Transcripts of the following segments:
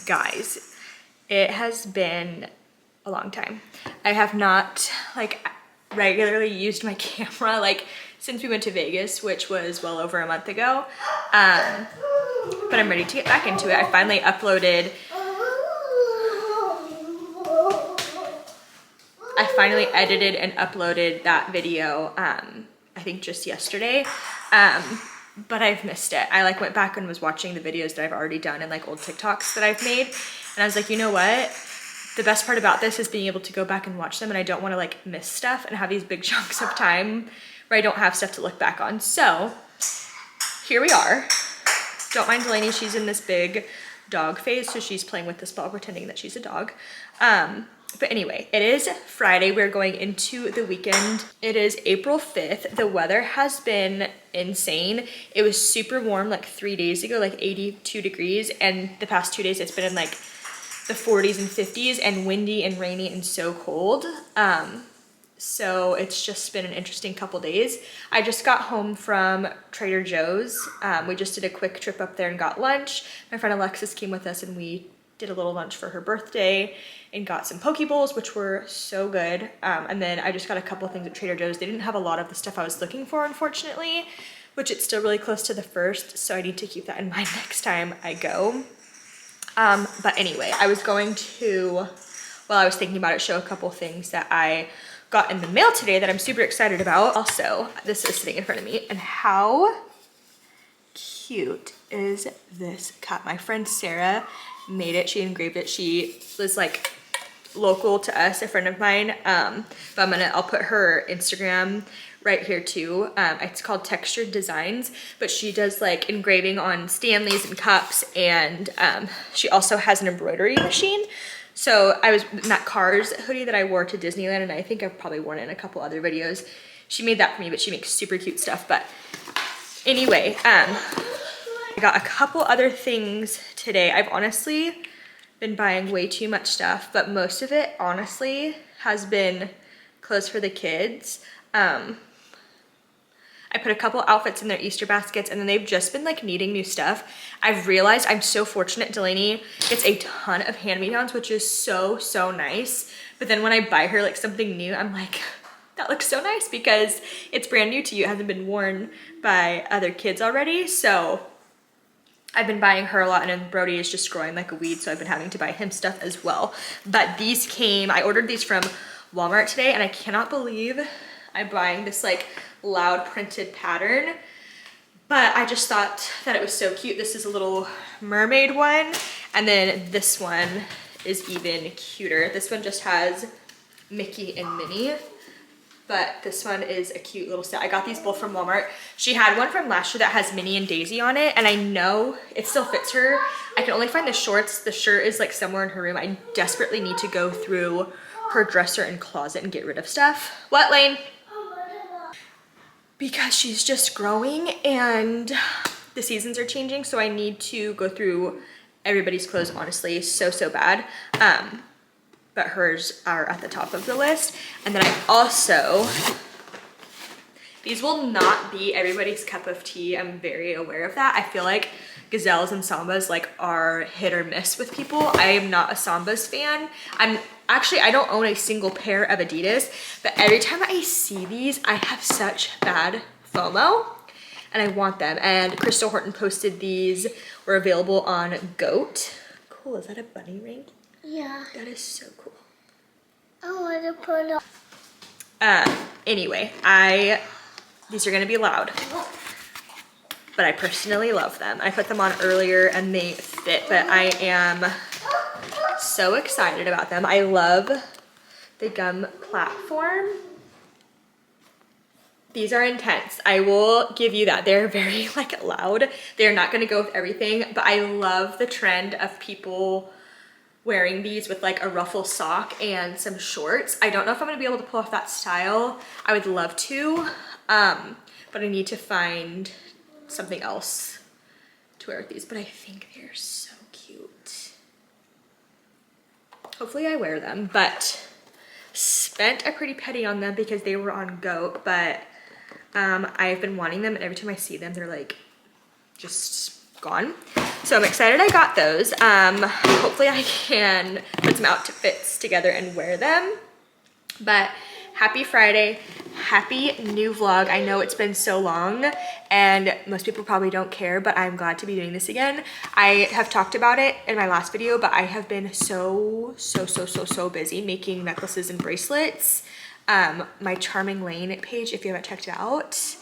Guys, it has been a long time. I have not like regularly used my camera like since we went to Vegas, which was well over a month ago. But I'm ready to get back into it. I finally edited and uploaded that video, I think just yesterday. But I've missed it. I like went back and was watching the videos that I've already done and like old TikToks that I've made. And I was like, you know what? The best part about this is being able to go back and watch them, and I don't want to like miss stuff and have these big chunks of time where I don't have stuff to look back on. So here we are. Don't mind Delaney, she's in this big dog phase, so she's playing with this ball pretending that she's a dog. But anyway, it is Friday. We're going into the weekend. It is April 5th. The weather has been insane. It was super warm like 3 days ago, like 82 degrees. And the past 2 days it's been in like the 40s and 50s and windy and rainy and so cold. So it's just been an interesting couple days. I just got home from Trader Joe's. We just did a quick trip up there and got lunch. My friend Alexis came with us and we did a little lunch for her birthday and got some poke bowls, which were so good. And then I just got a couple things at Trader Joe's. They didn't have a lot of the stuff I was looking for, unfortunately, which it's still really close to the first, so I need to keep that in mind next time I go. But anyway, I was going to, while I was thinking about it, show a couple things that I got in the mail today that I'm super excited about. Also, this is sitting in front of me, and how cute is this cup? My friend Sarah made it. She engraved it. She was like local to us, a friend of mine. But I'll put her Instagram right here too. It's called Textured Designs, but she does like engraving on Stanleys and cups, and she also has an embroidery machine. So I was in that Cars hoodie that I wore to Disneyland, and I think I've probably worn it in a couple other videos. She made that for me, but she makes super cute stuff. But anyway, I got a couple other things today. I've honestly been buying way too much stuff, but most of it honestly has been clothes for the kids. I put a couple outfits in their Easter baskets, and then they've just been like needing new stuff. I've realized I'm so fortunate. Delaney gets a ton of hand-me-downs, which is so, so nice. But then when I buy her like something new, I'm like, that looks so nice because it's brand new to you. It hasn't been worn by other kids already. So I've been buying her a lot, and then Brody is just growing like a weed, so I've been having to buy him stuff as well. But these came, I ordered these from Walmart today, and I cannot believe I'm buying this like loud printed pattern, but I just thought that it was so cute. This is a little mermaid one, and then this one is even cuter. This one just has Mickey and Minnie, but this one is a cute little set. I got these both from Walmart. She had one from last year that has Minnie and Daisy on it, and I know it still fits her. I can only find the shorts. The shirt is like somewhere in her room. I desperately need to go through her dresser and closet and get rid of stuff. What, Lane? Because she's just growing and the seasons are changing, so I need to go through everybody's clothes, honestly, so bad. But hers are at the top of the list. And then I also, these will not be everybody's cup of tea. I'm very aware of that. I feel like Gazelles and Sambas like are hit or miss with people. I am not a Sambas fan. I don't own a single pair of Adidas, but every time I see these, I have such bad FOMO and I want them. And Crystal Horton posted these were available on Goat. Cool, is that a bunny ring? Yeah. That is so cool. I want to put on. Anyway, these are gonna be loud, but I personally love them. I put them on earlier and they fit, but I am so excited about them. I love the gum platform. These are intense. I will give you that. They're very like loud. They're not gonna go with everything, but I love the trend of people wearing these with like a ruffle sock and some shorts. I don't know if I'm gonna be able to pull off that style. I would love to, but I need to find something else to wear with these, but I think they're so cute. Hopefully I wear them, but spent a pretty penny on them because they were on Goat, but I've been wanting them, and every time I see them, they're like just gone. So I'm excited I got those. Hopefully I can put some outfits together and wear them. But happy Friday, happy new vlog. I know it's been so long and most people probably don't care, but I'm glad to be doing this again. I have talked about it in my last video, but I have been so busy making necklaces and bracelets. My Charming Lane page, if you haven't checked it out,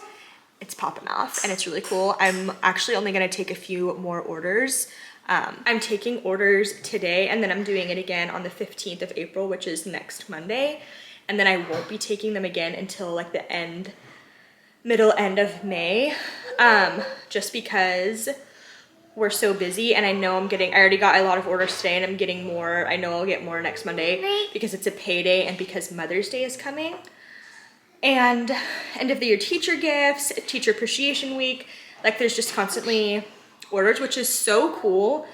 it's popping off and it's really cool. I'm actually only gonna take a few more orders. I'm taking orders today and then I'm doing it again on the 15th of April, which is next Monday. And then I won't be taking them again until like the middle end of May, just because we're so busy. And I know I already got a lot of orders today and I'm getting more. I know I'll get more next Monday because it's a payday and because Mother's Day is coming. And end of the year teacher gifts, teacher appreciation week, like there's just constantly orders, which is so cool,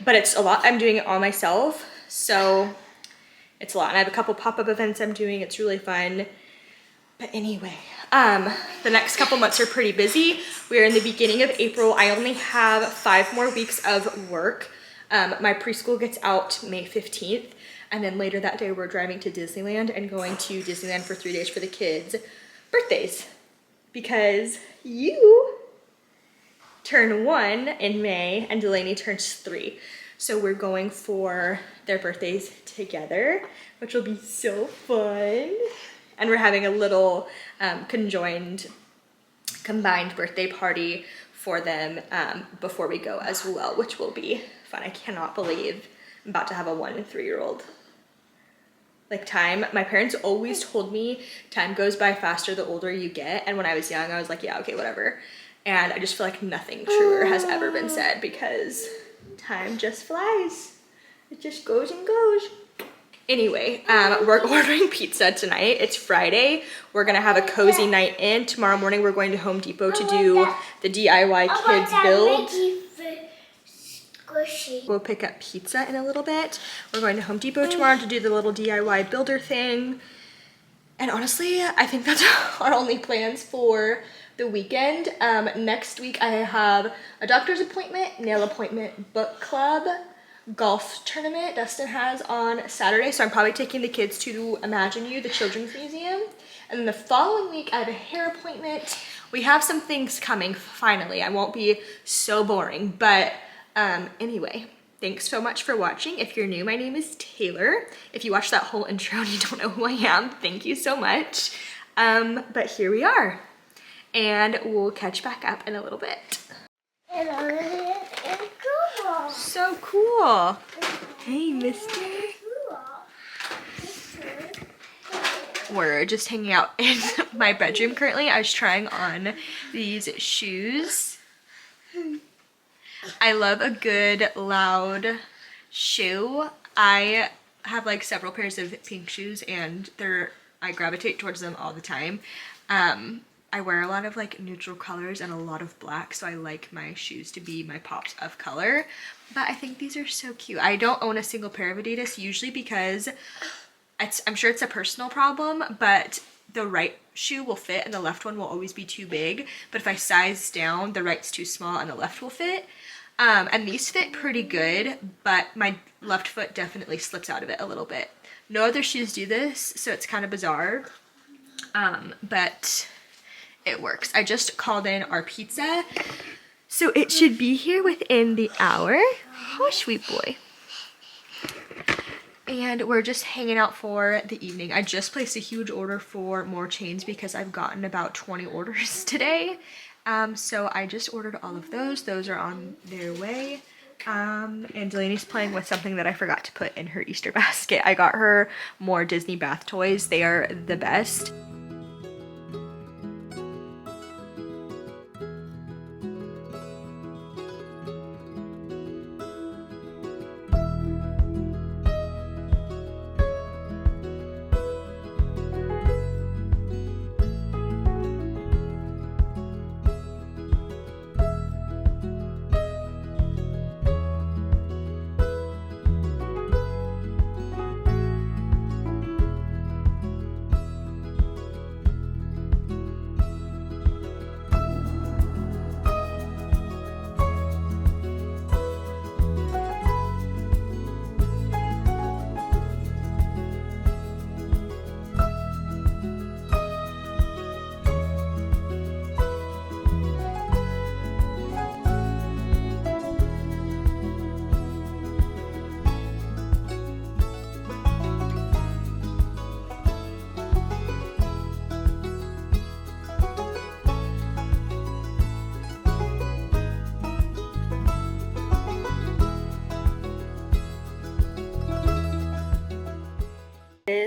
but it's a lot. I'm doing it all myself, so it's a lot. And I have a couple pop-up events I'm doing. It's really fun. But anyway, the next couple months are pretty busy. We're in the beginning of April. I only have 5 more weeks of work. My preschool gets out May 15th. And then later that day, we're driving to Disneyland and going to Disneyland for 3 days for the kids' birthdays. Because you turn 1 in May and Delaney turns 3. So we're going for their birthdays together, which will be so fun. And we're having a little combined birthday party for them before we go as well, which will be fun. I cannot believe I'm about to have a 1 and 3-year-old. Like time, my parents always told me time goes by faster the older you get. And when I was young, I was like, yeah, okay, whatever. And I just feel like nothing truer has ever been said because time just flies. It just goes and goes. Anyway, we're ordering pizza tonight. It's Friday. We're gonna have a cozy night in. Tomorrow morning, we're going to Home Depot to do the DIY kids build. We'll pick up pizza in a little bit. We're going to Home Depot tomorrow to do the little DIY builder thing. And honestly, I think that's our only plans for the weekend. Next week I have a doctor's appointment, nail appointment, book club, golf tournament Dustin has on Saturday. So I'm probably taking the kids to Imagine You, the Children's Museum. And then the following week I have a hair appointment. We have some things coming finally. I won't be so boring, but anyway, thanks so much for watching. If you're new, my name is Taylor. If you watched that whole intro and you don't know who I am, thank you so much. But here we are, and we'll catch back up in a little bit. So cool. Hey, mister. We're just hanging out in my bedroom currently. I was trying on these shoes. I love a good loud shoe. I have like several pairs of pink shoes and I gravitate towards them all the time. I wear a lot of like neutral colors and a lot of black, so I like my shoes to be my pops of color. But I think these are so cute. I don't own a single pair of Adidas usually because I'm sure it's a personal problem, but the right shoe will fit and the left one will always be too big. But if I size down, the right's too small and the left will fit. And these fit pretty good, but my left foot definitely slips out of it a little bit. No other shoes do this, so it's kind of bizarre, but it works. I just called in our pizza, so it should be here within the hour. Oh, sweet boy. And we're just hanging out for the evening. I just placed a huge order for more chains because I've gotten about 20 orders today. So I just ordered all of those. Those are on their way. And Delaney's playing with something that I forgot to put in her Easter basket. I got her more Disney bath toys. They are the best.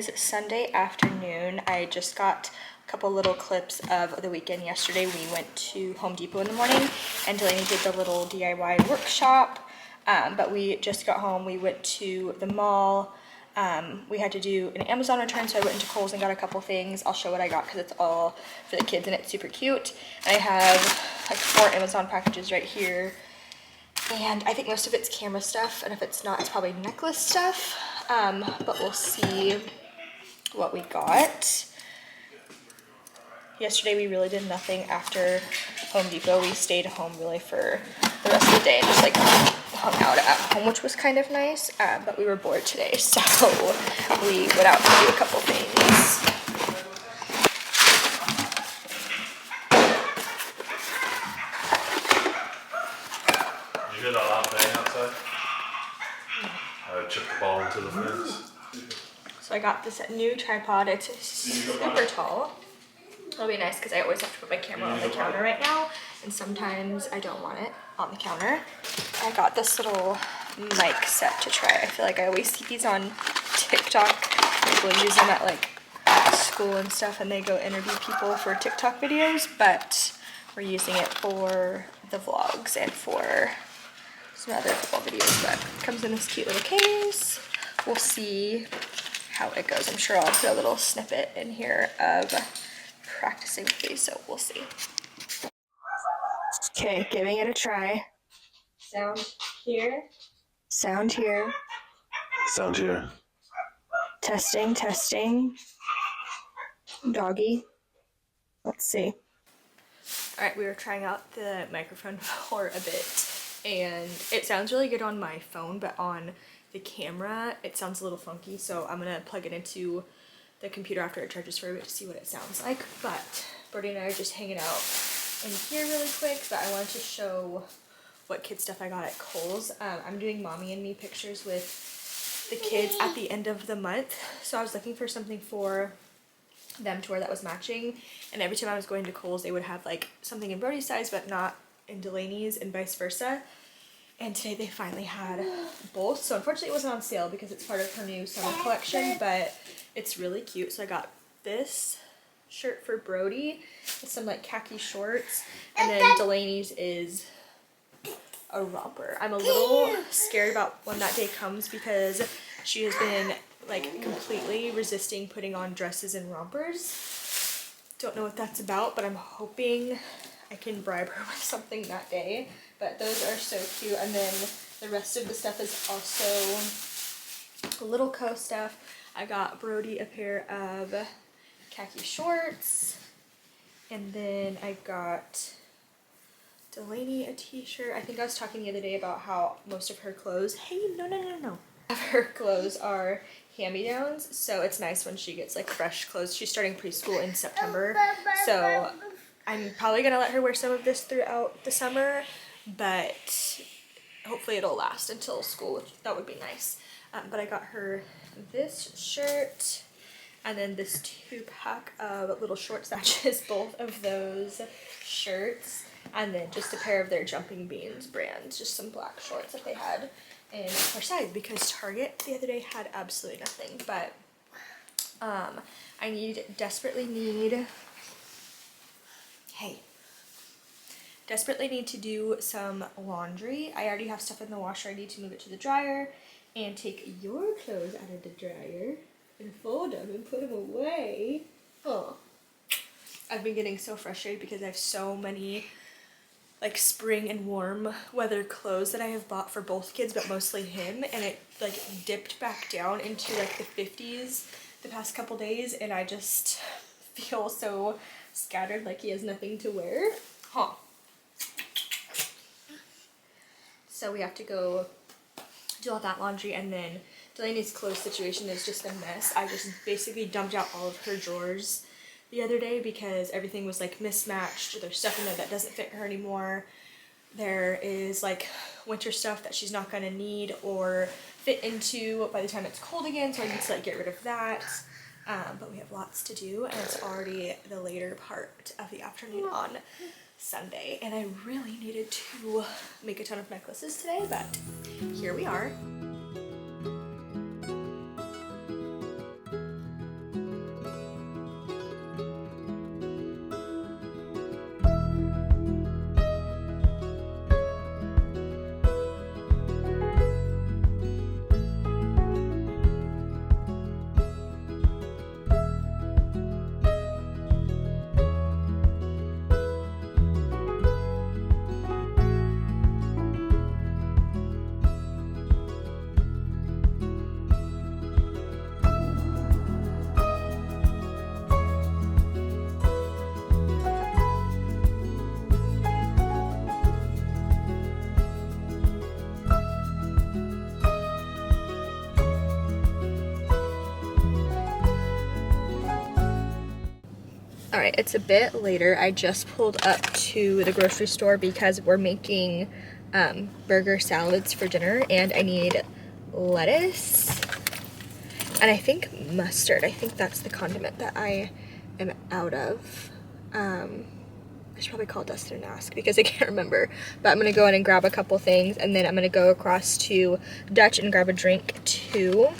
is Sunday afternoon. I just got a couple little clips of the weekend yesterday. We went to Home Depot in the morning and Delaney did the little DIY workshop. But we just got home. We went to the mall. We had to do an Amazon return, so I went into Kohl's and got a couple things. I'll show what I got because it's all for the kids and it's super cute. And I have like 4 Amazon packages right here. And I think most of it's camera stuff, and if it's not, it's probably necklace stuff. But we'll see what we got. Yesterday we really did nothing after Home Depot. We stayed home really for the rest of the day and just like hung out at home, which was kind of nice. But we were bored today, so we went out to do a couple things. You hear that loud bang outside? I chipped the ball into the fence. So I got this new tripod. It's super tall. It'll be nice because I always have to put my camera on the counter right now, and sometimes I don't want it on the counter. I got this little mic set to try. I feel like I always see these on TikTok. People use them at like school and stuff, and they go interview people for TikTok videos, but we're using it for the vlogs and for some other football videos. But it comes in this cute little case. We'll see how it goes. I'm sure I'll put a little snippet in here of practicing with these, so we'll see. Okay, giving it a try. Sound here. Sound here. Sound here. Testing, testing. Doggy. Let's see. Alright, we were trying out the microphone for a bit, and it sounds really good on my phone, but on the camera it sounds a little funky, so I'm gonna plug it into the computer after it charges for a bit to see what it sounds like. But Brody and I are just hanging out in here really quick, but I wanted to show what kid stuff I got at Kohl's. I'm doing mommy and me pictures with the kids at the end of the month, so I was looking for something for them to wear that was matching, and every time I was going to Kohl's they would have like something in Brody's size but not in Delaney's, and vice versa. And today they finally had both, so unfortunately it wasn't on sale because it's part of her new summer collection, but it's really cute. So I got this shirt for Brody with some like khaki shorts, and then Delaney's is a romper. I'm a little scared about when that day comes because she has been like completely resisting putting on dresses and rompers. Don't know what that's about, but I'm hoping I can bribe her with something that day. But those are so cute, and then the rest of the stuff is also little Co stuff. I got Brody a pair of khaki shorts, and then I got Delaney a t-shirt. I think I was talking the other day about how most of her clothes, her clothes are hand-me-downs, so it's nice when she gets like fresh clothes. She's starting preschool in September, so I'm probably gonna let her wear some of this throughout the summer, but hopefully it'll last until school, which that would be nice. But I got her this shirt, and then this 2-pack of little shorts that matches both of those shirts, and then just a pair of their Jumping Beans brands, just some black shorts that they had in our size, because Target the other day had absolutely nothing. But I desperately need to do some laundry. I already have stuff in the washer. I need to move it to the dryer and take your clothes out of the dryer and fold them and put them away. Oh, I've been getting so frustrated because I have so many like spring and warm weather clothes that I have bought for both kids, but mostly him, and it like dipped back down into like the 50s the past couple days, and I just feel so scattered, like he has nothing to wear. So we have to go do all that laundry, and then Delaney's clothes situation is just a mess. I just basically dumped out all of her drawers the other day because everything was like mismatched. There's stuff in there that doesn't fit her anymore. There is like winter stuff that she's not gonna need or fit into by the time it's cold again, so I need to like get rid of that. But we have lots to do, and it's already the later part of the afternoon on Sunday, and I really needed to make a ton of necklaces today, but here we are. All right, it's a bit later. I just pulled up to the grocery store because we're making burger salads for dinner, and I need lettuce and I think mustard. I think that's the condiment that I am out of. I should probably call Dustin and ask because I can't remember, but I'm gonna go in and grab a couple things, and then I'm gonna go across to Dutch and grab a drink too.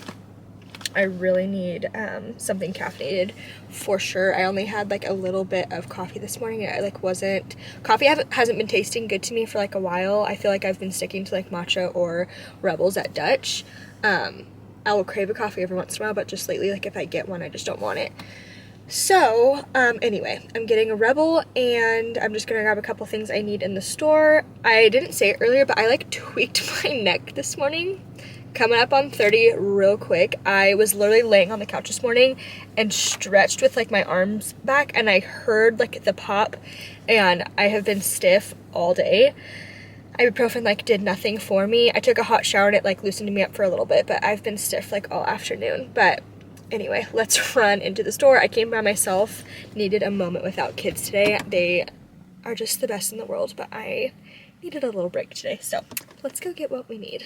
I really need something caffeinated for sure. I only had like a little bit of coffee this morning. I like wasn't, coffee hasn't been tasting good to me for like a while. I feel like I've been sticking to like matcha or Rebels at Dutch. I will crave a coffee every once in a while, but just lately, like if I get one, I just don't want it. So anyway, I'm getting a Rebel, and I'm just gonna grab a couple things I need in the store. I didn't say it earlier, but I like tweaked my neck this morning. Coming up on 30 real quick. I was literally laying on the couch this morning and stretched with like my arms back, and I heard like the pop, and I have been stiff all day. Ibuprofen like did nothing for me. I took a hot shower and it like loosened me up for a little bit, but I've been stiff like all afternoon. But anyway, let's run into the store. I came by myself, needed a moment without kids today. They are just the best in the world, but I needed a little break today. So let's go get what we need.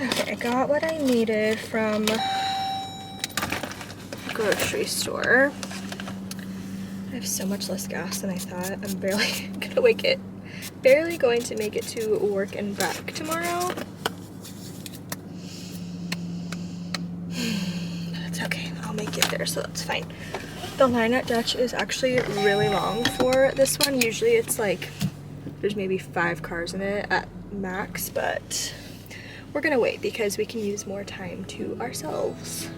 Okay, I got what I needed from the grocery store. I have so much less gas than I thought. I'm barely going to make it to work and back tomorrow. That's okay, I'll make it there, so that's fine. The line at Dutch is actually really long for this one. Usually it's like, there's maybe 5 cars in it at max, but we're gonna wait because we can use more time to ourselves.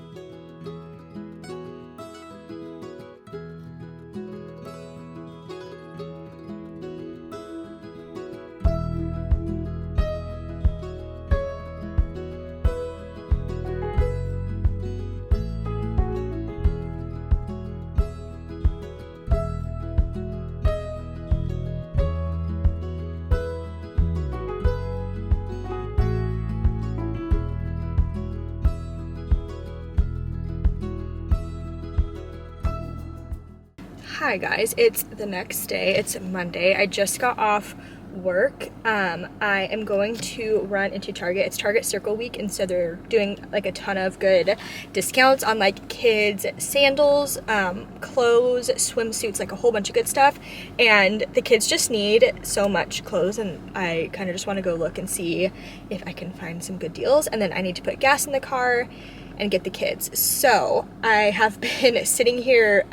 Hi guys, it's the next day. It's Monday. I just got off work. I am going to run into Target. It's Target Circle Week, and so they're doing like a ton of good discounts on like kids sandals, clothes, swimsuits, like a whole bunch of good stuff. And the kids just need so much clothes, and I kind of just want to go look and see if I can find some good deals. And then I need to put gas in the car and get the kids. So I have been sitting here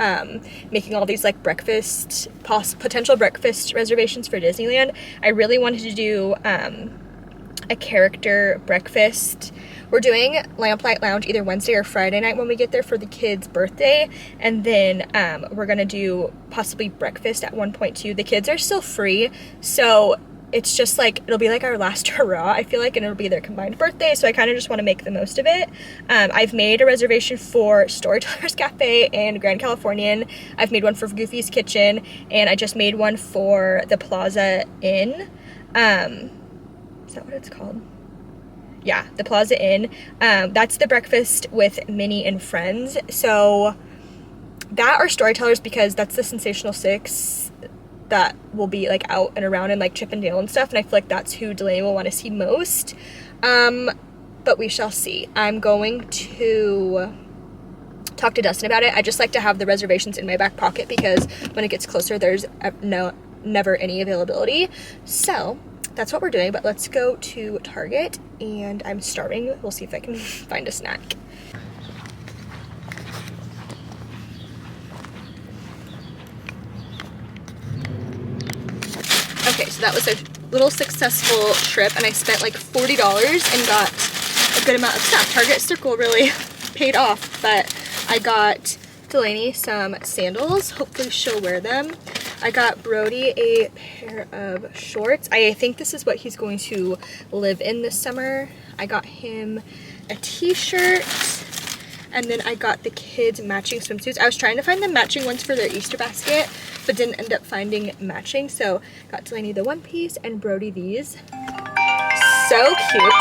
making all these like potential breakfast reservations for Disneyland. I really wanted to do a character breakfast. We're doing Lamplight Lounge either Wednesday or Friday night when we get there for the kids' birthday, and then we're gonna do possibly breakfast at 1.2. The kids are still free, so it's just like, it'll be like our last hurrah, I feel like, and it'll be their combined birthday, so I kind of just want to make the most of it. I've made a reservation for Storytellers Cafe and Grand Californian. I've made one for Goofy's Kitchen, and I just made one for the Plaza Inn. Is that what it's called? Yeah, the Plaza Inn. That's the breakfast with Minnie and Friends. So that or Storytellers, because that's the Sensational Six that will be like out and around and like Chip and Dale and stuff, and I feel like that's who Delaney will want to see most. But we shall see. I'm going to talk to Dustin about it. I just like to have the reservations in my back pocket because when it gets closer, there's never any availability. So that's what we're doing, but let's go to Target, and I'm starving. We'll see if I can find a snack. Okay, so that was a little successful trip, and I spent like $40 and got a good amount of stuff. Target Circle really paid off, but I got Delaney some sandals. Hopefully she'll wear them. I got Brody a pair of shorts. I think this is what he's going to live in this summer. I got him a t-shirt, and then I got the kids matching swimsuits. I was trying to find the matching ones for their Easter basket, but didn't end up finding matching, so got Delaney the one piece and Brody these. so cute.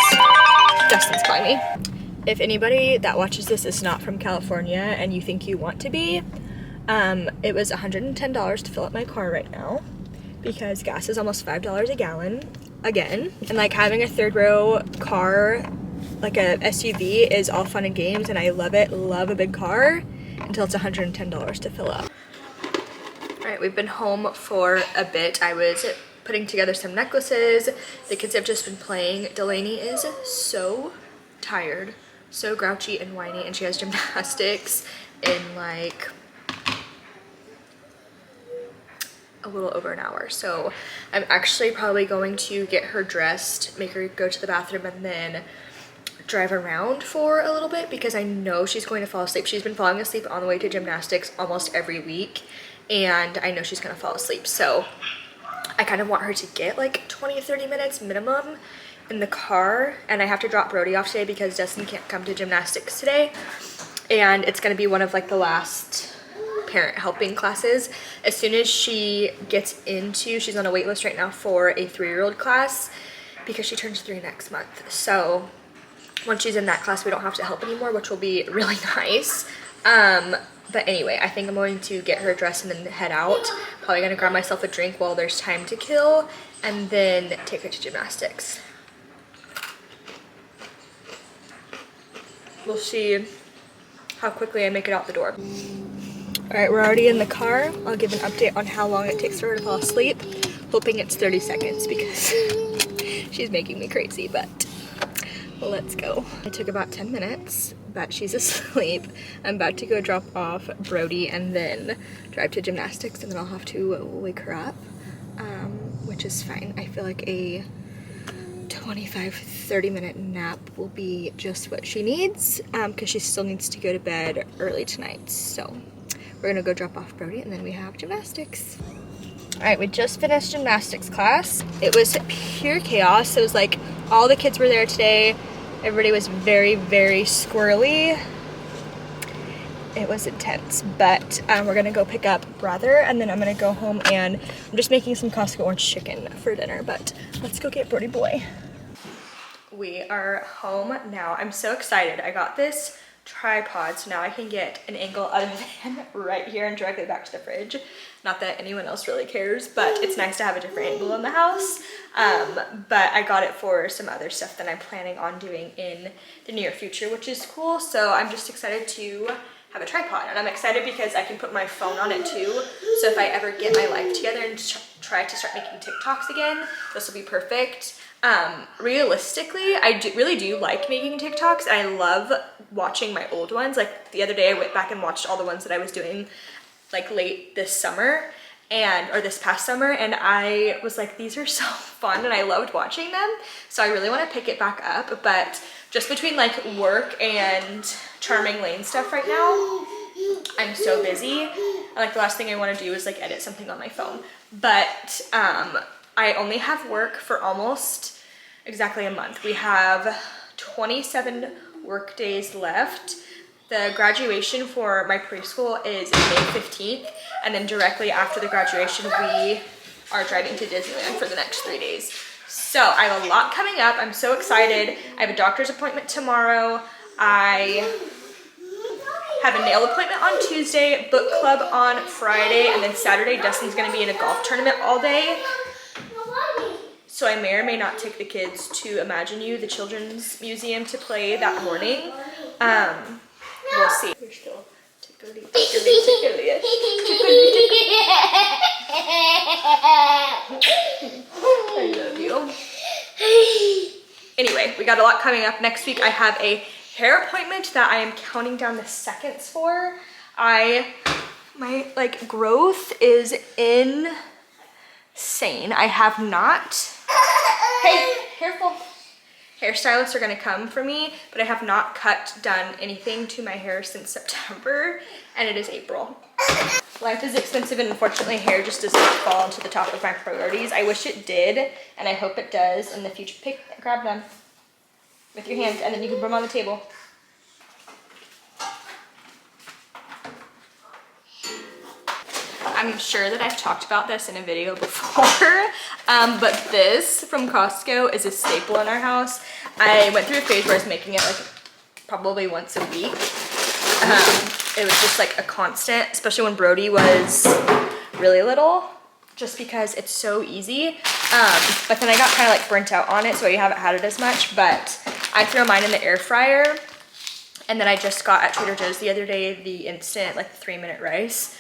Dustin's calling me. If anybody that watches this is not from California and you think you want to be, it was $110 to fill up my car right now because gas is almost $5 a gallon again. And like having a third row car, like a SUV, is all fun and games and I love it, love a big car, until it's $110 to fill up. All right, we've been home for a bit. I was putting together some necklaces. The kids have just been playing. Delaney is so tired, so grouchy and whiny, and she has gymnastics in like a little over an hour. So I'm actually probably going to get her dressed, make her go to the bathroom, and then drive around for a little bit because I know she's going to fall asleep. She's been falling asleep on the way to gymnastics almost every week, and I know she's gonna fall asleep. So I kind of want her to get like 20 30 minutes minimum in the car, and I have to drop Brody off today because Dustin can't come to gymnastics today, and it's going to be one of like the last parent helping classes. As soon as she gets into, she's on a wait list right now for a 3-year-old class because she turns 3 next month. So once she's in that class, we don't have to help anymore, which will be really nice. But anyway, I think I'm going to get her dressed and then head out. Probably gonna grab myself a drink while there's time to kill, and then take her to gymnastics. We'll see how quickly I make it out the door. All right, we're already in the car. I'll give an update on how long it takes for her to fall asleep. Hoping it's 30 seconds because she's making me crazy, but let's go. It took about 10 minutes, but she's asleep. I'm about to go drop off Brody and then drive to gymnastics, and then I'll have to wake her up, which is fine. I feel like a 25-30 minute nap will be just what she needs because she still needs to go to bed early tonight. So we're gonna go drop off Brody and then we have gymnastics. All right, we just finished gymnastics class. It was pure chaos. It was like all the kids were there today. Everybody was very, very squirrely. It was intense, but we're gonna go pick up Brother, and then I'm gonna go home, and I'm just making some Costco orange chicken for dinner, but let's go get Brody boy. We are home now. I'm so excited. I got this tripod, so now I can get an angle other than right here and directly back to the fridge. Not that anyone else really cares, but it's nice to have a different angle in the house. But I got it for some other stuff that I'm planning on doing in the near future, which is cool. So I'm just excited to have a tripod, and I'm excited because I can put my phone on it too. So if I ever get my life together and try to start making TikToks again, this will be perfect. Realistically, I really do like making TikToks, and I love watching my old ones. Like the other day I went back and watched all the ones that I was doing like late this summer or this past summer, and I was like, these are so fun and I loved watching them. So I really want to pick it back up, but just between like work and Charming Lane stuff right now, I'm so busy. And like the last thing I want to do is like edit something on my phone. But I only have work for almost exactly a month. We have 27 work days left. The graduation for my preschool is May 15th, and then directly after the graduation, we are driving to Disneyland for the next 3 days. So I have a lot coming up. I'm so excited. I have a doctor's appointment tomorrow. I have a nail appointment on Tuesday, book club on Friday, and then Saturday, Dustin's gonna be in a golf tournament all day. So I may or may not take the kids to Imagine You, the children's museum, to play that morning. We'll see. You're still tickly, tickly, tickly, I love you. Anyway, we got a lot coming up. Next week I have a hair appointment that I am counting down the seconds for. My like growth is insane. I have not, hey, careful. Hairstylists are gonna come for me, but I have not done anything to my hair since September, and it is April. Life is expensive, and unfortunately hair just does not fall into the top of my priorities. I wish it did, and I hope it does in the future. Grab them with your hands, and then you can put them on the table. I'm sure that I've talked about this in a video before, but this from Costco is a staple in our house. I went through a phase where I was making it like probably once a week. It was just like a constant, especially when Brody was really little, just because it's so easy. But then I got kind of like burnt out on it, so I haven't had it as much, but I throw mine in the air fryer. And then I just got at Trader Joe's the other day the instant, like the 3-minute rice.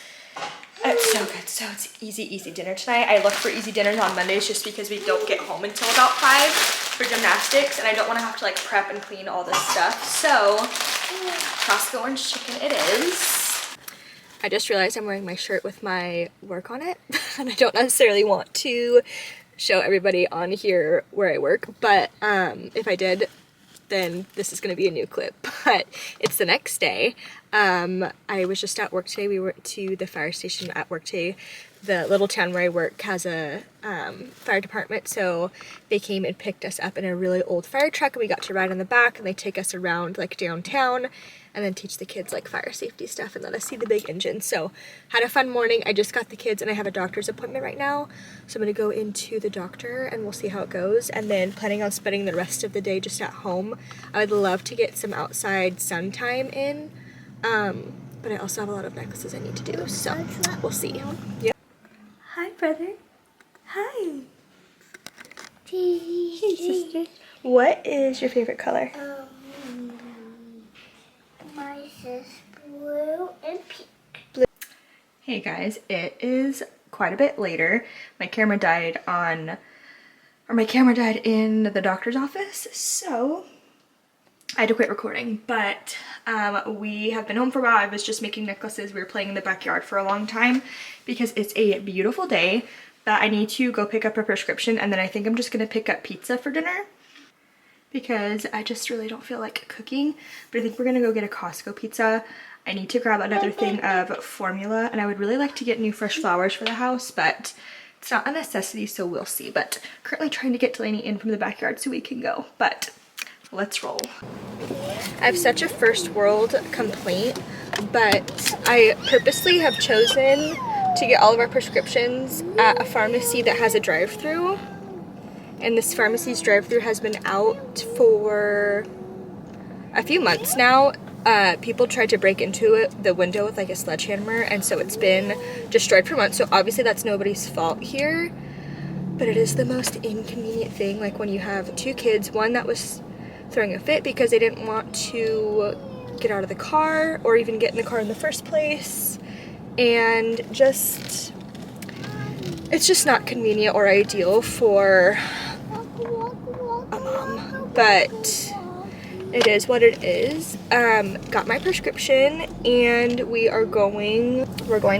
It's so good. So it's easy dinner tonight. I look for easy dinners on Mondays just because we don't get home until about 5 for gymnastics, and I don't want to have to like prep and clean all this stuff. So Costco orange chicken it is. I just realized I'm wearing my shirt with my work on it, and I don't necessarily want to show everybody on here where I work, but if I did, then this is going to be a new clip. But it's the next day. I was just at work today. We went to the fire station at work today. The little town where I work has a fire department, so they came and picked us up in a really old fire truck, and we got to ride on the back, and they take us around like downtown and then teach the kids like fire safety stuff and let us see the big engine. So had a fun morning. I just got the kids and I have a doctor's appointment right now, so I'm gonna go into the doctor and we'll see how it goes, and then planning on spending the rest of the day just at home. I would love to get some outside sun time in, but I also have a lot of necklaces I need to do, so we'll see. Yep. Hi, brother. Hi. Hey, sister. What is your favorite color? Mine is blue and pink. Blue. Hey guys, it is quite a bit later. My camera died in the doctor's office, so I had to quit recording, but we have been home for a while. I was just making necklaces. We were playing in the backyard for a long time because it's a beautiful day, but I need to go pick up a prescription, and then I think I'm just gonna pick up pizza for dinner because I just really don't feel like cooking. But I think we're gonna go get a Costco pizza. I need to grab another thing of formula, and I would really like to get new fresh flowers for the house, but it's not a necessity, so we'll see. But currently trying to get Delaney in from the backyard so we can go, but let's roll. I have such a first world complaint, but I purposely have chosen to get all of our prescriptions at a pharmacy that has a drive-through. And this pharmacy's drive-through has been out for a few months now. People tried to break into the window with like a sledgehammer, and so it's been destroyed for months. So obviously that's nobody's fault here, but it is the most inconvenient thing. Like when you have 2 kids, one that was throwing a fit because they didn't want to get out of the car or even get in the car in the first place, and just it's just not convenient or ideal for a mom, but it is what it is. Got my prescription, and we're going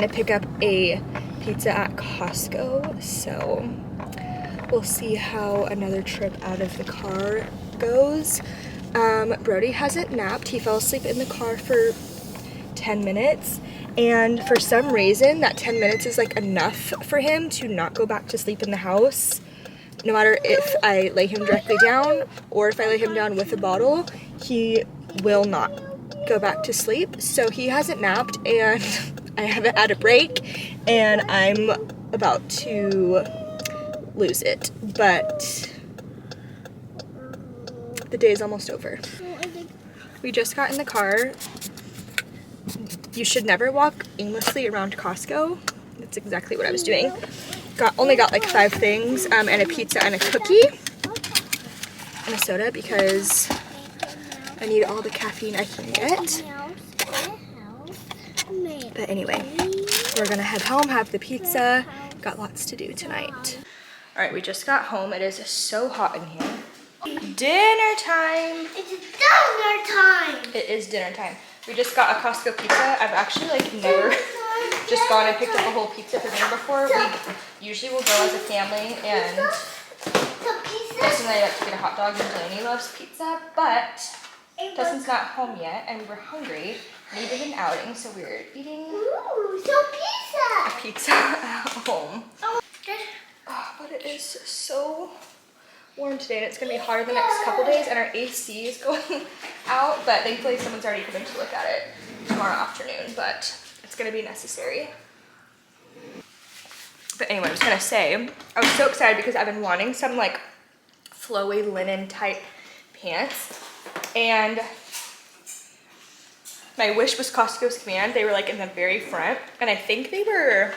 to pick up a pizza at Costco, so we'll see how another trip out of the car goes. Brody hasn't napped. He fell asleep in the car for 10 minutes, and for some reason that 10 minutes is like enough for him to not go back to sleep in the house. No matter if I lay him directly down or if I lay him down with a bottle, he will not go back to sleep. So he hasn't napped, and I haven't had a break, and I'm about to lose it, but the day is almost over. We just got in the car. You should never walk aimlessly around Costco. That's exactly what I was doing. Only got like 5 things, and a pizza and a cookie and a soda because I need all the caffeine I can get. But anyway, we're gonna head home, have the pizza. Got lots to do tonight. All right, we just got home. It is so hot in here. Dinner time. It's dinner time. It is dinner time. We just got a Costco pizza. I've actually like never just gone and picked up a whole pizza for dinner before. We usually will go as a family, and personally I like to get a hot dog, and Delaney loves pizza, but Dustin's not home yet, and we're hungry. Needed an outing, so we're eating a pizza at home. Oh, but it is so warm today, and it's gonna be hotter the next couple days, and our AC is going out, but thankfully someone's already coming to look at it tomorrow afternoon, but it's gonna be necessary. But anyway, I was gonna say, I was so excited because I've been wanting some like flowy linen type pants, and my wish was Costco's Command. They were like in the very front, and I think they were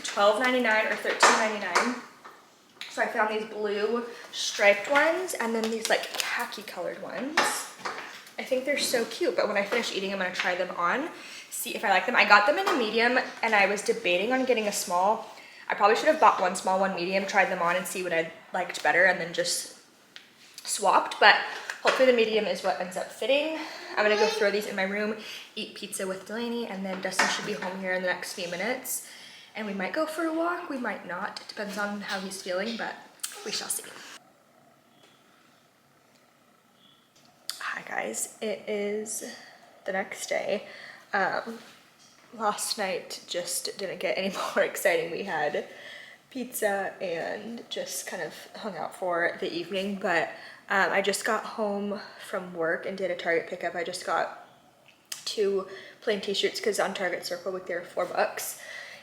$12.99 or $13.99. So I found these blue striped ones and then these like khaki colored ones. I think they're so cute, but when I finish eating, I'm gonna try them on, see if I like them. I got them in a medium and I was debating on getting a small. I probably should have bought one small, one medium, tried them on and see what I liked better and then just swapped, but hopefully the medium is what ends up fitting. I'm gonna go throw these in my room, eat pizza with Delaney, and then Dustin should be home here in the next few minutes. And we might go for a walk, we might not. It depends on how he's feeling, but we shall see. Hi guys, it is the next day. Last night just didn't get any more exciting. We had pizza and just kind of hung out for the evening, but I just got home from work and did a Target pickup. I just got 2 plain t-shirts because on Target Circle Week they were $4.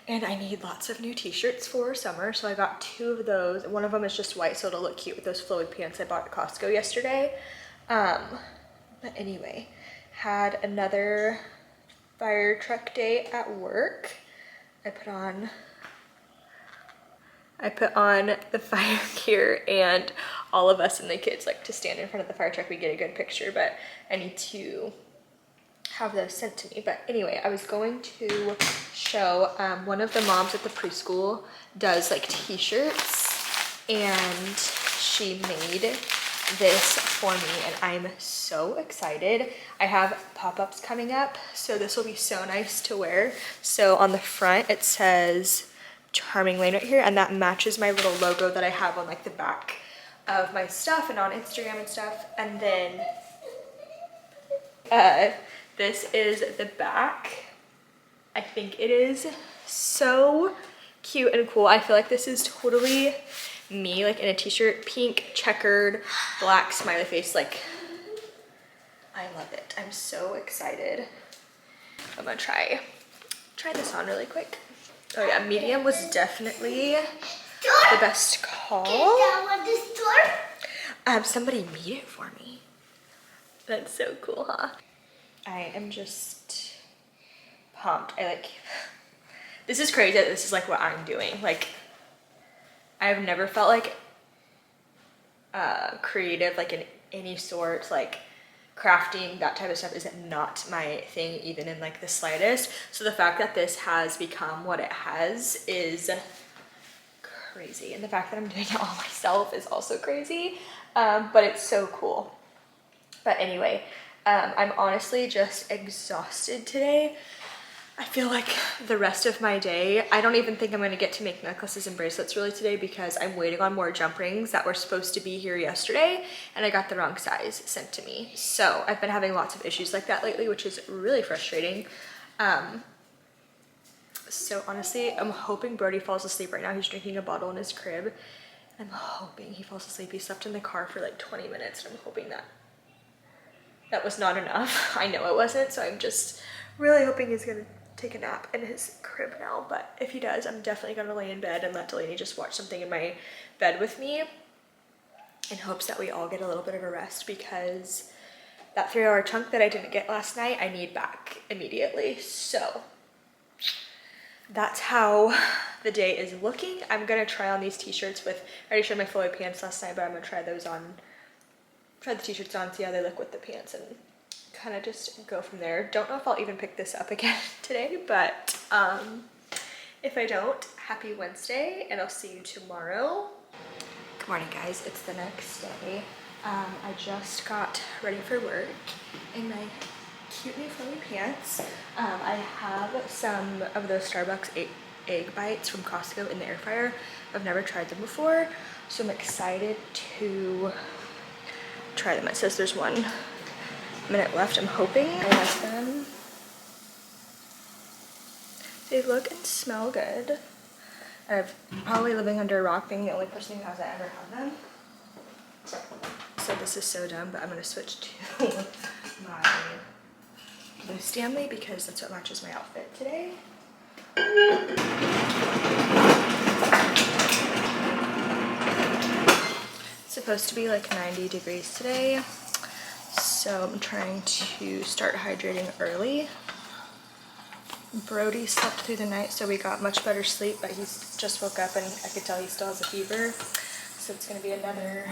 And I need lots of new t-shirts for summer, so I got 2 of those. One of them is just white, so it'll look cute with those flowy pants I bought at Costco yesterday. But anyway, had another fire truck day at work. I put on the fire gear, and all of us and the kids like to stand in front of the fire truck. We get a good picture, but I need to have those sent to me. But anyway, I was going to show one of the moms at the preschool does like t-shirts, and she made this for me and I'm so excited. I have pop-ups coming up, so this will be so nice to wear. So on the front it says Charming Lane right here, and that matches my little logo that I have on like the back of my stuff and on Instagram and stuff. And then this is the back. I think it is so cute and cool. I feel like this is totally me, like in a t-shirt, pink checkered black smiley face. Like, I love it. I'm so excited. I'm gonna try this on really quick. Oh yeah, medium was definitely the best call. Somebody made it for me. That's so cool, huh? I am just pumped. This is crazy that this is like what I'm doing. Like, I've never felt like creative, like in any sort, like crafting, that type of stuff is not my thing, even in like the slightest. So the fact that this has become what it has is crazy. And the fact that I'm doing it all myself is also crazy, but it's so cool. But anyway, I'm honestly just exhausted today. I feel like the rest of my day, I don't even think I'm gonna get to make necklaces and bracelets really today because I'm waiting on more jump rings that were supposed to be here yesterday and I got the wrong size sent to me. So I've been having lots of issues like that lately, which is really frustrating. So honestly, I'm hoping Brody falls asleep right now. He's drinking a bottle in his crib. I'm hoping he falls asleep. He slept in the car for like 20 minutes and I'm hoping that was not enough. I know it wasn't, so I'm just really hoping he's gonna take a nap in his crib now. But if he does, I'm definitely gonna lay in bed and let Delaney just watch something in my bed with me in hopes that we all get a little bit of a rest, because that 3-hour chunk that I didn't get last night, I need back immediately. So that's how the day is looking. I'm gonna try on these t-shirts with, I already showed my flowy pants last night, but I'm gonna try those on, try the t-shirts on, see how they look with the pants, and kind of just go from there. Don't know if I'll even pick this up again today, but if I don't, happy Wednesday, and I'll see you tomorrow. Good morning, guys. It's the next day. I just got ready for work in my cute new flowy pants. I have some of those Starbucks egg bites from Costco in the air fryer. I've never tried them before, so I'm excited to try them. It says there's 1 minute left. I'm hoping I like them. They look and smell good. I've probably living under a rock, being the only person who hasn't ever had them. So this is so dumb, but I'm gonna switch to my Blue Stanley because that's what matches my outfit today. It's supposed to be like 90 degrees today, so I'm trying to start hydrating early. Brody slept through the night, so we got much better sleep, but he's just woke up and I could tell he still has a fever. So it's gonna be another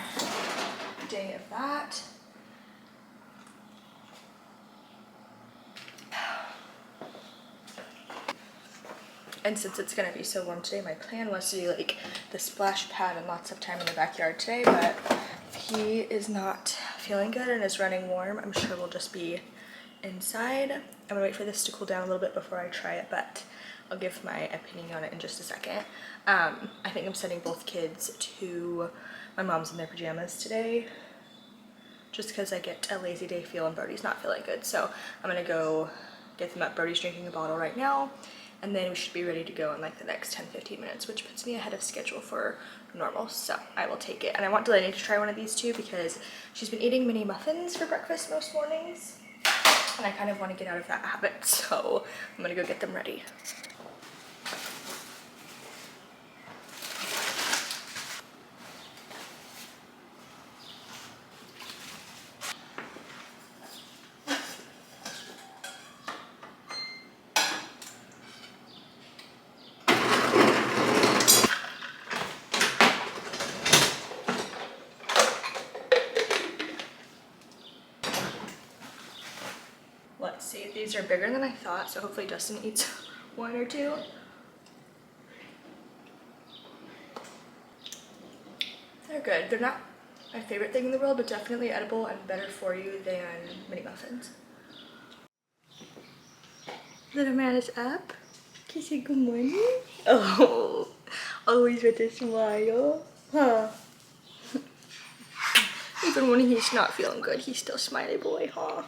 day of that. And since it's gonna be so warm today, my plan was to do like the splash pad and lots of time in the backyard today, but if he is not feeling good and is running warm, I'm sure we'll just be inside. I'm gonna wait for this to cool down a little bit before I try it, but I'll give my opinion on it in just a second. I think I'm sending both kids to my mom's in their pajamas today, just because I get a lazy day feel and Brody's not feeling good. So I'm gonna go get them up. Brody's drinking a bottle right now, and then we should be ready to go in like the next 10-15 minutes, which puts me ahead of schedule for normal, so I will take it. And I want Delaney to try one of these too, because she's been eating mini muffins for breakfast most mornings, and I kind of want to get out of that habit, so I'm gonna go get them ready. Let's see, these are bigger than I thought, so hopefully Dustin eats one or two. They're good. They're not my favorite thing in the world, but definitely edible and better for you than mini muffins. Little man is up. Can you say good morning? Oh, always with a smile. Huh? Even when he's not feeling good, he's still smiley boy, huh?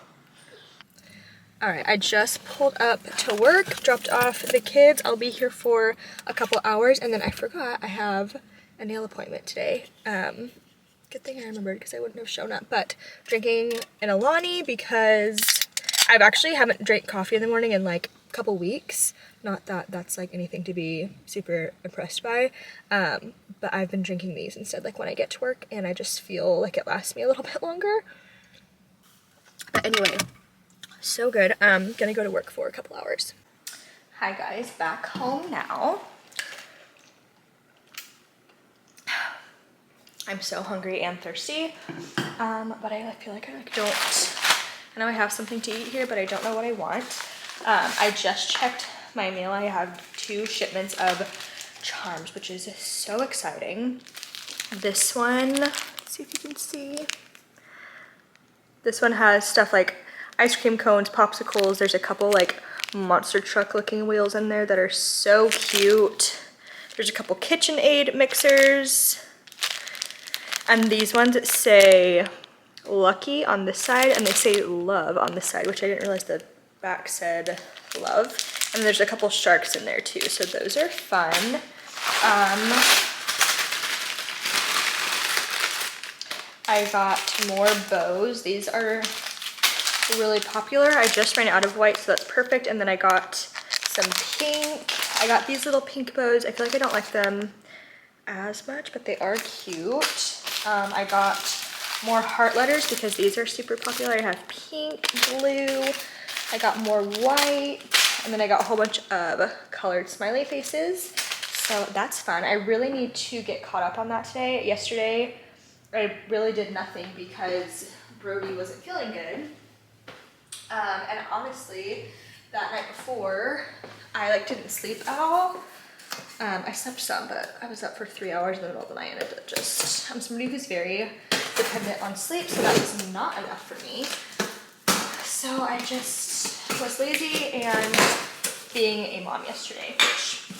Alright, I just pulled up to work, dropped off the kids. I'll be here for a couple hours, and then I forgot I have a nail appointment today. Good thing I remembered because I wouldn't have shown up, but drinking an Alani because I've actually haven't drank coffee in the morning in like a couple weeks. Not that that's like anything to be super impressed by, but I've been drinking these instead, like when I get to work, and I just feel like it lasts me a little bit longer. But anyway, so good. I'm gonna go to work for a couple hours. Hi guys, back home now. I'm so hungry and thirsty, but I feel like I don't. I know I have something to eat here, but I don't know what I want. I just checked my mail. I have 2 shipments of charms, which is so exciting. This one, let's see if you can see. This one has stuff like ice cream cones, popsicles. There's a couple like monster truck looking wheels in there that are so cute. There's a couple KitchenAid mixers. And these ones say Lucky on this side, and they say Love on this side, which I didn't realize the back said Love. And there's a couple sharks in there too, so those are fun. I got more bows. These are really popular. I just ran out of white, so that's perfect. And then I got some pink. I got these little pink bows. I feel like I don't like them as much, but they are cute. I got more heart letters because these are super popular. I have pink, blue, I got more white, and then I got a whole bunch of colored smiley faces. So that's fun. I really need to get caught up on that today. Yesterday, I really did nothing because Brody wasn't feeling good. And honestly, that night before, I like didn't sleep at all. I slept some, but I was up for 3 hours in the middle of the night, and it just, I'm somebody who's very dependent on sleep, so that was not enough for me. So I just was lazy and being a mom yesterday, which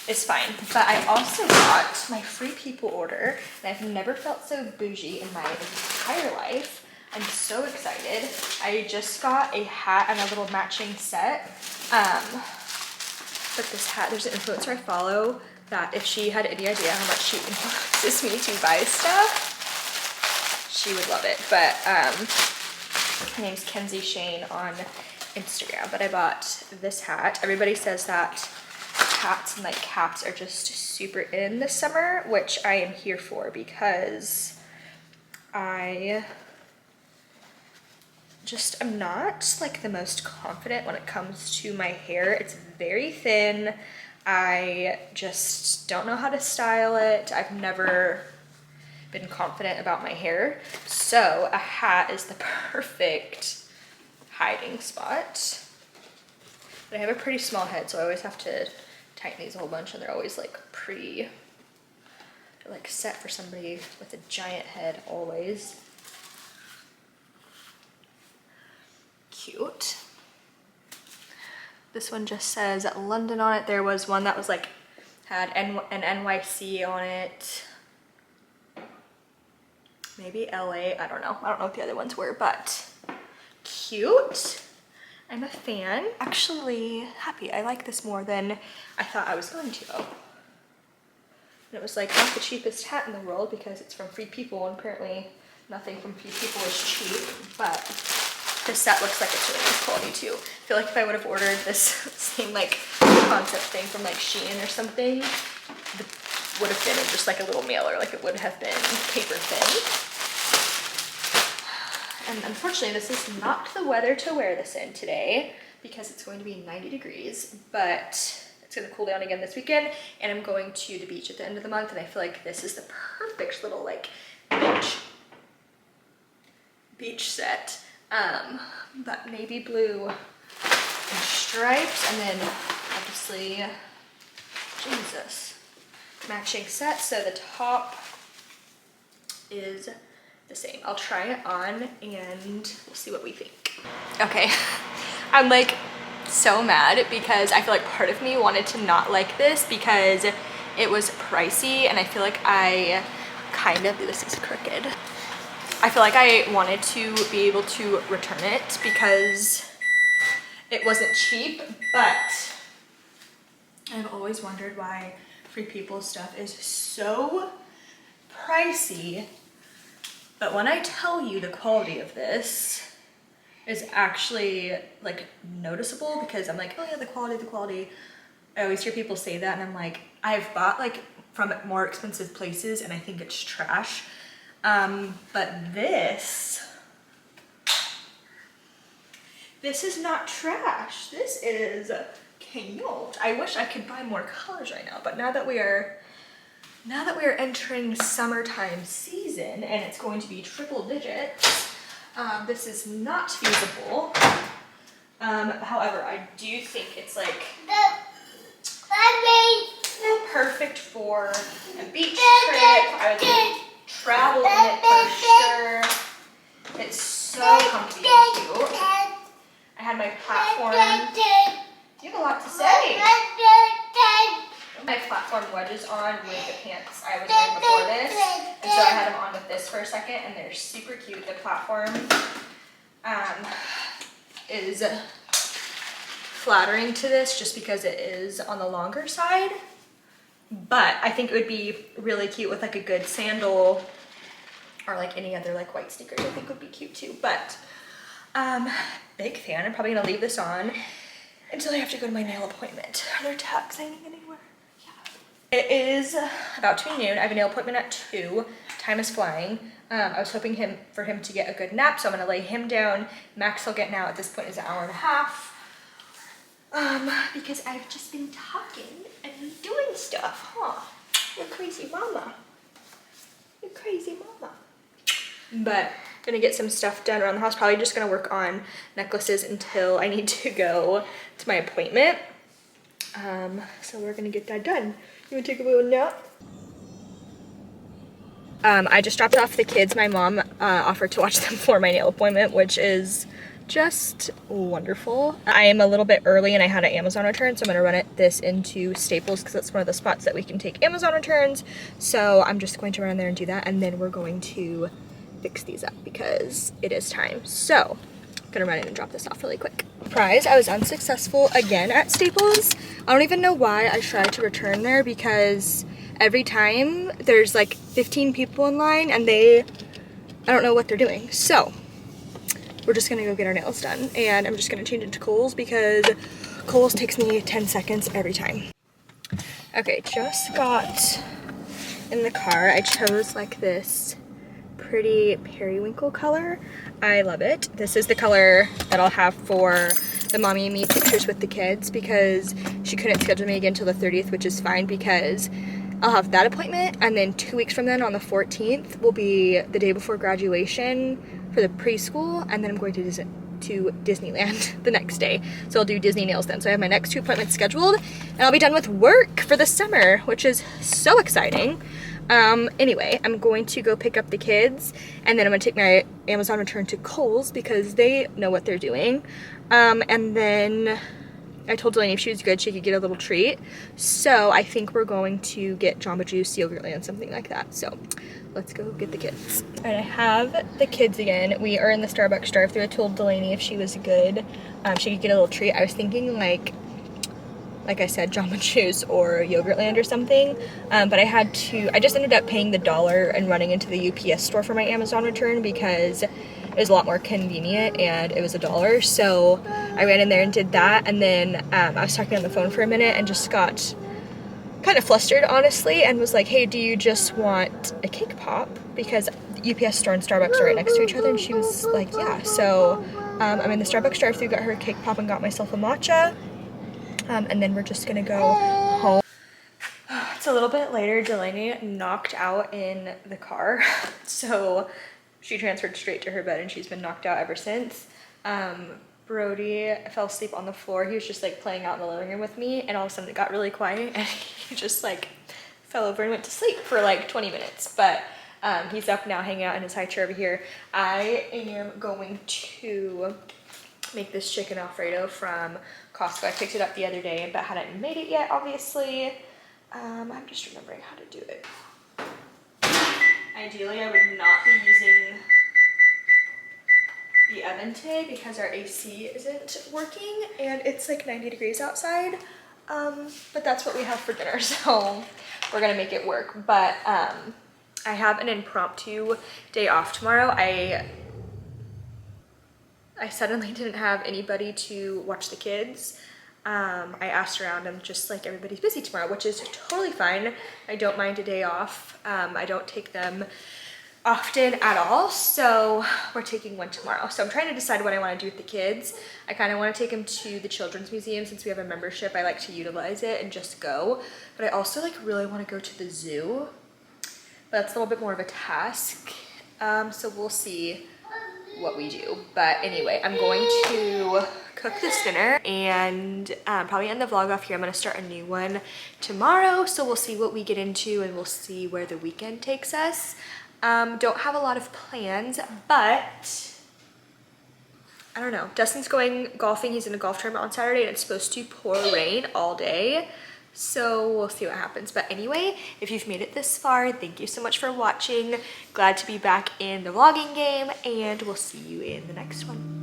is fine. But I also got my Free People order, and I've never felt so bougie in my entire life. I'm so excited. I just got a hat and a little matching set. But this hat, there's an influencer I follow that if she had any idea how much she influences me to buy stuff, she would love it. But her name's Kenzie Shane on Instagram. But I bought this hat. Everybody says that hats and like caps are just super in this summer, which I am here for because I just am not like the most confident when it comes to my hair. It's very thin. I just don't know how to style it. I've never been confident about my hair. So a hat is the perfect hiding spot. But I have a pretty small head, so I always have to tighten these a whole bunch, and they're always like pretty, they're like set for somebody with a giant head always. Cute. This one just says London on it. There was one that was like, had an NYC on it. Maybe LA, I don't know. I don't know what the other ones were, but cute. I'm a fan. Actually happy. I like this more than I thought I was going to. And it was like not the cheapest hat in the world because it's from Free People, and apparently nothing from Free People is cheap, but this set looks like it's really nice quality too. I feel like if I would have ordered this same like concept thing from like Shein or something, it would have been in just like a little mailer, like it would have been paper thin. And unfortunately, this is not the weather to wear this in today because it's going to be 90 degrees, but it's gonna cool down again this weekend, and I'm going to the beach at the end of the month, and I feel like this is the perfect little like beach set. But navy blue and stripes, and then obviously, Jesus, matching set. So the top is the same. I'll try it on and we'll see what we think. Okay, I'm like so mad because I feel like part of me wanted to not like this because it was pricey, and I feel like I kind of, this is crooked. I feel like I wanted to be able to return it because it wasn't cheap, but I've always wondered why Free People stuff is so pricey. But when I tell you the quality of this is actually like noticeable, because I'm like, oh yeah, the quality. I always hear people say that, and I'm like, I've bought like from more expensive places and I think it's trash. But this is not trash. This is cute. I wish I could buy more colors right now, but now that we are entering summertime season and it's going to be triple digits, this is not feasible. However, I do think it's like perfect for a beach trip. I would travel in it for sure. It's so comfy and cute. I had my platform. You have a lot to say. My platform wedges on with the pants I was wearing before this, and so I had them on with this for a second, and they're super cute. The platform is flattering to this just because it is on the longer side, but I think it would be really cute with like a good sandal or like any other like white sneakers. I think would be cute too. But big fan. I'm probably gonna leave this on until I have to go to my nail appointment. Are there tags hanging anywhere? Yeah. It is about to be noon. I have a nail appointment at 2. Time is flying. I was hoping for him to get a good nap, so I'm gonna lay him down. Max will get now. At this point is an hour and a half. Because I've just been talking and doing stuff, huh? You're crazy mama. You're crazy mama. But gonna get some stuff done around the house. Probably just gonna work on necklaces until I need to go to my appointment. So we're gonna get that done. You wanna take a little nap? I just dropped off the kids. My mom offered to watch them for my nail appointment, which is just wonderful. I am a little bit early and I had an Amazon return, so I'm gonna run this into Staples because that's one of the spots that we can take Amazon returns. So I'm just going to run there and do that, and then we're going to fix these up because it is time. So I'm gonna run in and drop this off really quick. Surprise, I was unsuccessful again at Staples. I don't even know why I tried to return there, because every time there's like 15 people in line and I don't know what they're doing. So we're just gonna go get our nails done, and I'm just gonna change into Kohl's because Kohl's takes me 10 seconds every time. Okay, just got in the car. I chose like this pretty periwinkle color. I love it. This is the color that I'll have for the mommy and me pictures with the kids, because she couldn't schedule me again till the 30th, which is fine because I'll have that appointment, and then 2 weeks from then on the 14th will be the day before graduation for the preschool, and then I'm going to Disneyland the next day. So I'll do Disney nails then. So I have my next 2 appointments scheduled, and I'll be done with work for the summer, which is so exciting. Anyway, I'm going to go pick up the kids, and then I'm gonna take my Amazon return to Kohl's because they know what they're doing. And then I told Delaney if she was good, she could get a little treat. So I think we're going to get Jamba Juice, Yogurtland, something like that. So let's go get the kids. All right, I have the kids again. We are in the Starbucks drive-thru. I told Delaney if she was good, she could get a little treat. I was thinking like I said, Jamba Juice or Yogurtland or something. But I just ended up paying the $1 and running into the UPS store for my Amazon return because it was a lot more convenient and it was $1. So I ran in there and did that. And then I was talking on the phone for a minute and just got kind of flustered, honestly, and was like, hey, do you just want a cake pop? Because UPS store and Starbucks are right next to each other. And she was like, yeah. So I'm in the Starbucks drive-thru, got her a cake pop and got myself a matcha. And then we're just gonna go home. It's a little bit later. Delaney knocked out in the car. So she transferred straight to her bed and she's been knocked out ever since. Brody fell asleep on the floor. He was just like playing out in the living room with me, and all of a sudden it got really quiet and he just like fell over and went to sleep for like 20 minutes. But he's up now hanging out in his high chair over here. I am going to make this chicken Alfredo from Costco. I picked it up the other day but hadn't made it yet, obviously. I'm just remembering how to do it. Ideally, I would not be using the oven today because our AC isn't working and it's like 90 degrees outside. But that's what we have for dinner, so we're gonna make it work. But I have an impromptu day off tomorrow. I suddenly didn't have anybody to watch the kids. I asked around and just like everybody's busy tomorrow, which is totally fine. I don't mind a day off. I don't take them often at all, so we're taking one tomorrow. So I'm trying to decide what I want to do with the kids. I kind of want to take them to the Children's Museum since we have a membership. I like to utilize it and just go, but I also like really want to go to the zoo. But that's a little bit more of a task, so we'll see what we do. But anyway, I'm going to cook this dinner and probably end the vlog off here. I'm going to start a new one tomorrow, so we'll see what we get into and we'll see where the weekend takes us. Don't have a lot of plans, but I don't know. Dustin's going golfing. He's in a golf tournament on Saturday and it's supposed to pour rain all day. So we'll see what happens. But anyway, if you've made it this far, thank you so much for watching. Glad to be back in the vlogging game, and we'll see you in the next one.